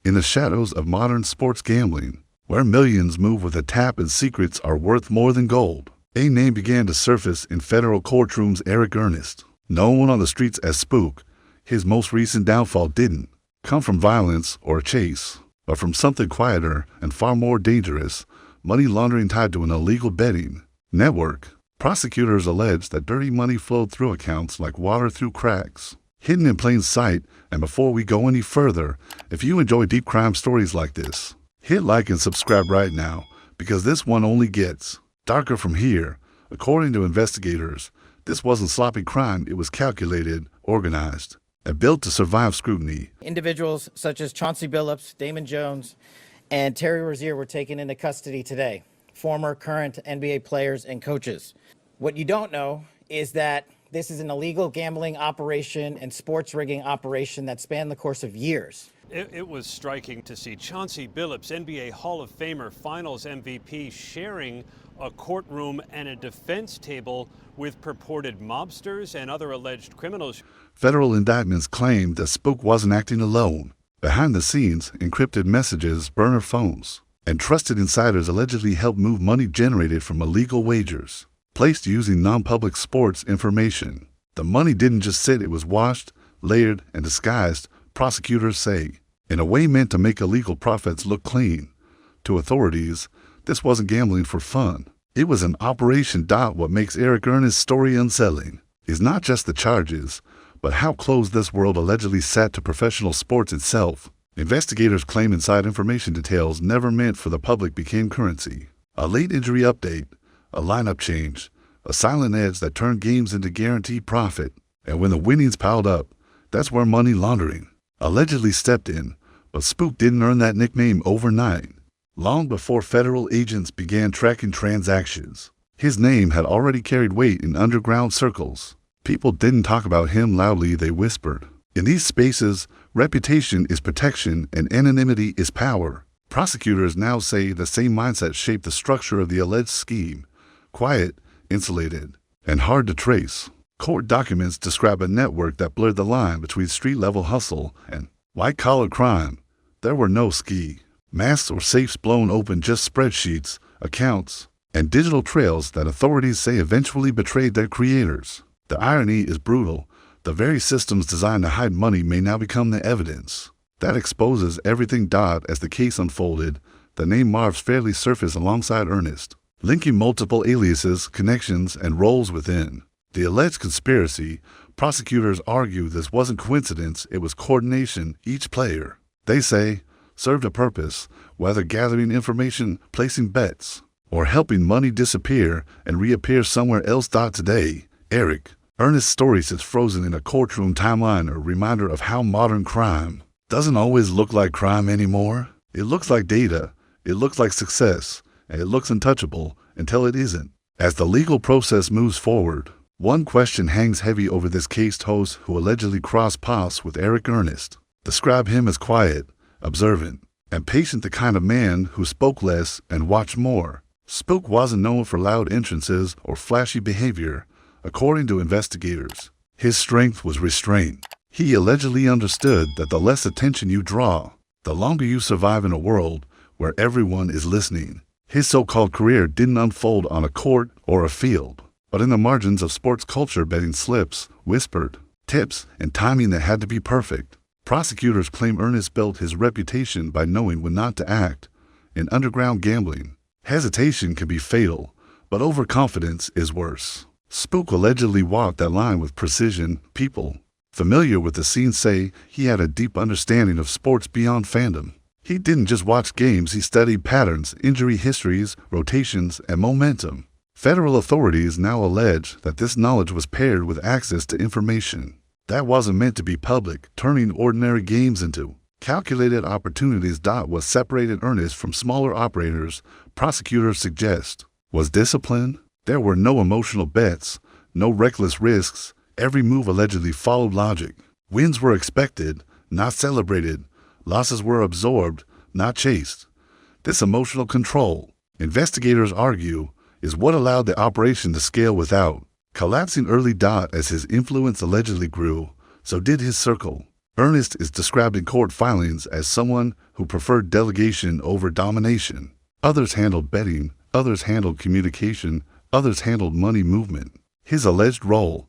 In the shadows of modern sports gambling, where millions move with a tap and secrets are worth more than gold, a name began to surface in federal courtrooms. Eric Earnest, known on the streets as Spook, his most recent downfall didn't come from violence or a chase, but from something quieter and far more dangerous: money laundering tied to an illegal betting network. Prosecutors allege that dirty money flowed through accounts like water through cracks, hidden in plain sight. And before we go any further, if you enjoy deep crime stories like this, hit like and subscribe right now, because this one only gets darker from here. According to investigators, this wasn't sloppy crime. It was calculated, organized, and built to survive scrutiny. Individuals such as Chauncey Billups, Damon Jones, and Terry Rozier were taken into custody today. Former, current NBA players and coaches. What you don't know is that this is an illegal gambling operation and sports rigging operation that spanned the course of years. It was striking to see Chauncey Billups, NBA Hall of Famer, Finals MVP, sharing a courtroom and a defense table with purported mobsters and other alleged criminals. Federal indictments claimed that Spook wasn't acting alone. Behind the scenes, encrypted messages, burner phones, and trusted insiders allegedly helped move money generated from illegal wagers, placed using non-public sports information. The money didn't just sit, it was washed, layered, and disguised, prosecutors say, in a way meant to make illegal profits look clean. To authorities, this wasn't gambling for fun. It was an operation. What makes Eric Earnest's story unsettling is not just the charges, but how close this world allegedly sat to professional sports itself. Investigators claim inside information details never meant for the public became currency. A late injury update, a lineup change, a silent edge that turned games into guaranteed profit. And when the winnings piled up, that's where money laundering allegedly stepped in. But Spook didn't earn that nickname overnight. Long before federal agents began tracking transactions, his name had already carried weight in underground circles. People didn't talk about him loudly, they whispered. In these spaces, reputation is protection and anonymity is power. Prosecutors now say the same mindset shaped the structure of the alleged scheme: quiet, insulated, and hard to trace. Court documents describe a network that blurred the line between street-level hustle and white-collar crime. There were no masks or safes blown open, just spreadsheets, accounts, and digital trails that authorities say eventually betrayed their creators. The irony is brutal. The very systems designed to hide money may now become the evidence that exposes everything. As the case unfolded, the name Marv's fairly surfaced alongside Earnest, linking multiple aliases, connections, and roles within the alleged conspiracy. Prosecutors argue this wasn't coincidence, it was coordination. Each player, they say, served a purpose, whether gathering information, placing bets, or helping money disappear and reappear somewhere else. Today, Eric Earnest's story sits frozen in a courtroom timeline, a reminder of how modern crime doesn't always look like crime anymore. It looks like data, it looks like success, and it looks untouchable until it isn't. As the legal process moves forward, one question hangs heavy over this case. Hosts who allegedly crossed paths with Eric Earnest describe him as quiet, observant, and patient, the kind of man who spoke less and watched more. Spook wasn't known for loud entrances or flashy behavior. According to investigators, his strength was restraint. He allegedly understood that the less attention you draw, the longer you survive in a world where everyone is listening. His so-called career didn't unfold on a court or a field, but in the margins of sports culture. Betting slips, whispered tips, and timing that had to be perfect. Prosecutors claim Earnest built his reputation by knowing when not to act. In underground gambling, hesitation can be fatal, but overconfidence is worse. Spook allegedly walked that line with precision. People familiar with the scene say he had a deep understanding of sports beyond fandom. He didn't just watch games, he studied patterns, injury histories, rotations, and momentum. Federal authorities now allege that this knowledge was paired with access to information that wasn't meant to be public, turning ordinary games into calculated opportunities. What separated Earnest from smaller operators, prosecutors suggest, was discipline. There were no emotional bets, no reckless risks. Every move allegedly followed logic. Wins were expected, not celebrated. Losses were absorbed, not chased. This emotional control, investigators argue, is what allowed the operation to scale without collapsing early. As his influence allegedly grew, so did his circle. Earnest is described in court filings as someone who preferred delegation over domination. Others handled betting, others handled communication, others handled money movement. His alleged role,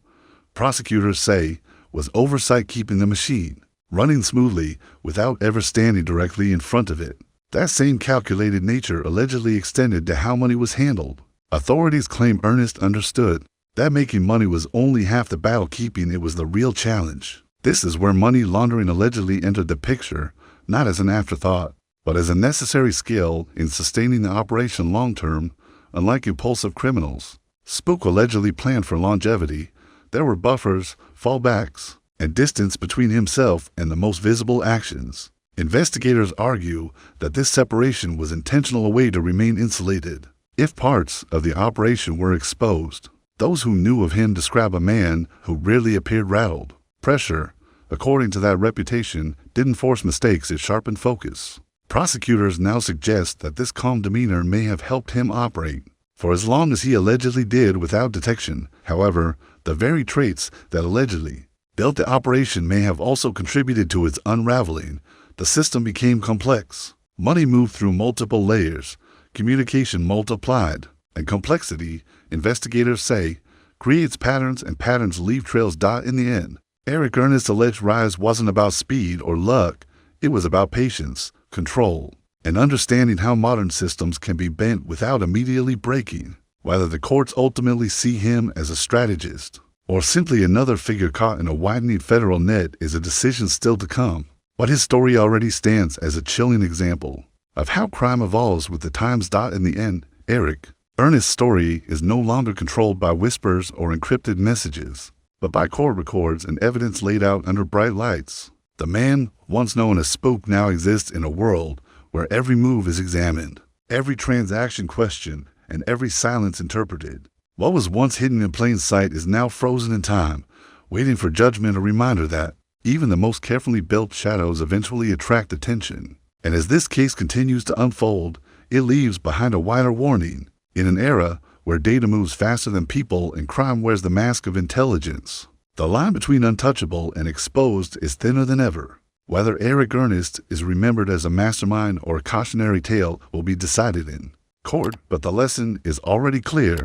prosecutors say, was oversight, keeping the machine running smoothly without ever standing directly in front of it. That same calculated nature allegedly extended to how money was handled. Authorities claim Earnest understood that making money was only half the battle, keeping it was the real challenge. This is where money laundering allegedly entered the picture, not as an afterthought, but as a necessary skill in sustaining the operation long-term. Unlike impulsive criminals, Spook allegedly planned for longevity. There were buffers, fallbacks, and distance between himself and the most visible actions. Investigators argue that this separation was intentional, a way to remain insulated if parts of the operation were exposed. Those who knew of him describe a man who rarely appeared rattled. Pressure, according to that reputation, didn't force mistakes, it sharpened focus. Prosecutors now suggest that this calm demeanor may have helped him operate for as long as he allegedly did without detection. However, the very traits that allegedly built the operation may have also contributed to its unraveling. The system became complex. Money moved through multiple layers. Communication multiplied. And complexity, investigators say, creates patterns, and patterns leave trails. In the end, Eric Earnest's alleged rise wasn't about speed or luck. It was about patience, control, and understanding how modern systems can be bent without immediately breaking. Whether the courts ultimately see him as a strategist or simply another figure caught in a widening federal net is a decision still to come. But his story already stands as a chilling example of how crime evolves with the times. In the end, Eric Earnest's story is no longer controlled by whispers or encrypted messages, but by court records and evidence laid out under bright lights. The man, once known as Spook, now exists in a world where every move is examined, every transaction questioned, and every silence interpreted. What was once hidden in plain sight is now frozen in time, waiting for judgment, a reminder that even the most carefully built shadows eventually attract attention. And as this case continues to unfold, it leaves behind a wider warning. In an era where data moves faster than people and crime wears the mask of intelligence, the line between untouchable and exposed is thinner than ever. Whether Eric Earnest is remembered as a mastermind or a cautionary tale will be decided in court, but the lesson is already clear.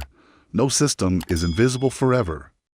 No system is invisible forever.